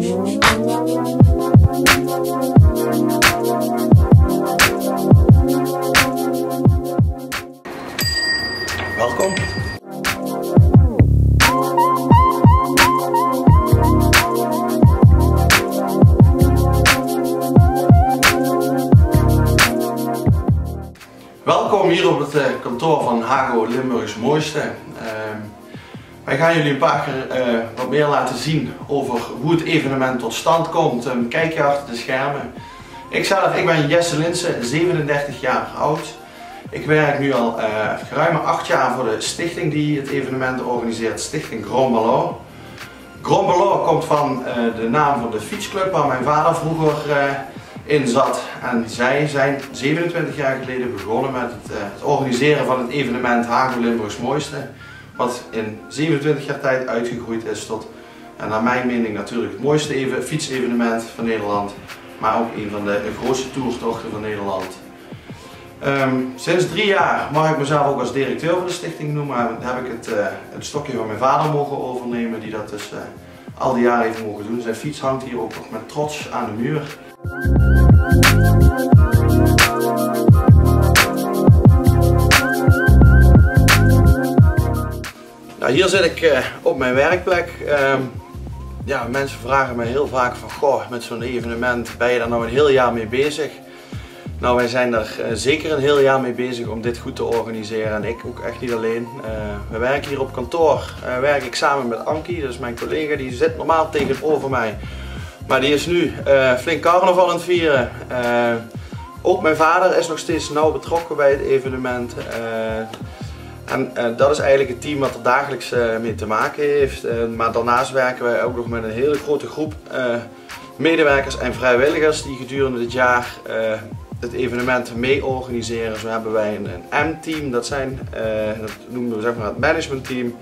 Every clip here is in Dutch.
Welkom. Welkom hier op het kantoor van Hago Limburgs Mooiste. Wij gaan jullie een paar keer wat meer laten zien over hoe het evenement tot stand komt. Een kijkje achter de schermen. Ik ben Jesse Linssen, 37 jaar oud. Ik werk nu al ruim 8 jaar voor de stichting die het evenement organiseert, Stichting Grand Ballon. Grand Ballon komt van de naam van de fietsclub waar mijn vader vroeger in zat. En zij zijn 27 jaar geleden begonnen met het organiseren van het evenement Hago Limburgs Mooiste. Wat in 27 jaar tijd uitgegroeid is tot, en naar mijn mening natuurlijk, het mooiste fietsevenement van Nederland. Maar ook een van de grootste toertochten van Nederland. Sinds 3 jaar mag ik mezelf ook als directeur van de stichting noemen. Heb ik het stokje van mijn vader mogen overnemen, die dat dus al die jaren heeft mogen doen. Zijn fiets hangt hier ook nog met trots aan de muur. Nou, hier zit ik op mijn werkplek. Ja, mensen vragen me heel vaak van, goh, met zo'n evenement, ben je daar nou een heel jaar mee bezig? Nou, wij zijn er zeker een heel jaar mee bezig om dit goed te organiseren en ik ook echt niet alleen. We werken hier op kantoor, werk ik samen met Ankie, dat is mijn collega, die zit normaal tegenover mij. Maar die is nu flink carnaval aan het vieren. Ook mijn vader is nog steeds nauw betrokken bij het evenement. En dat is eigenlijk het team wat er dagelijks mee te maken heeft. Maar daarnaast werken wij ook nog met een hele grote groep medewerkers en vrijwilligers die gedurende dit jaar het evenement mee organiseren. Zo hebben wij een M-team, dat noemen we zeg maar het managementteam.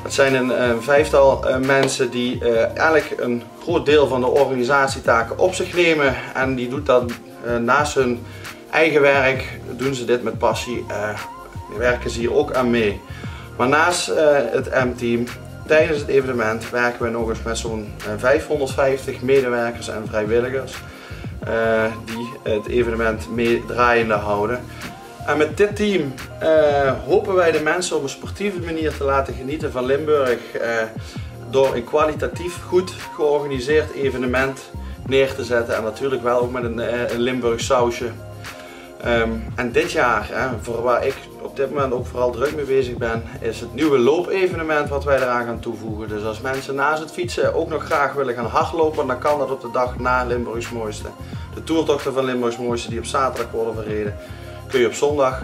Dat zijn een 5-tal mensen die eigenlijk een groot deel van de organisatietaken op zich nemen. En die doet dan naast hun eigen werk, doen ze dit met passie. Werken ze hier ook aan mee. Maar naast het M-team, tijdens het evenement, werken we nog eens met zo'n 550 medewerkers en vrijwilligers die het evenement mee draaiende houden. En met dit team hopen wij de mensen op een sportieve manier te laten genieten van Limburg door een kwalitatief goed georganiseerd evenement neer te zetten en natuurlijk wel ook met een Limburg sausje. En dit jaar, voor waar ik op dit moment ook vooral druk mee bezig ben, is het nieuwe loopevenement wat wij eraan gaan toevoegen. Dus als mensen naast het fietsen ook nog graag willen gaan hardlopen, dan kan dat op de dag na Limburgs Mooiste. De toertochten van Limburgs Mooiste die op zaterdag worden verreden, kun je op zondag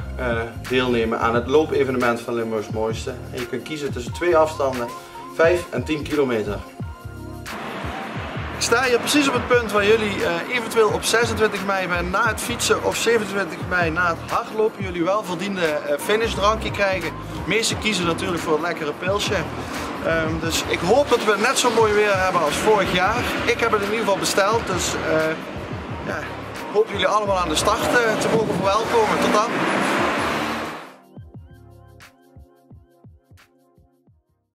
deelnemen aan het loopevenement van Limburgs Mooiste. En je kunt kiezen tussen 2 afstanden, 5 en 10 kilometer. Ik sta hier precies op het punt waar jullie eventueel op 26 mei na het fietsen of 27 mei na het hardlopen jullie wel verdiende finishdrankje krijgen. De meesten kiezen natuurlijk voor een lekkere pilsje. Dus ik hoop dat we net zo mooi weer hebben als vorig jaar. Ik heb het in ieder geval besteld, dus ja, ik hoop jullie allemaal aan de start te mogen verwelkomen. Tot dan!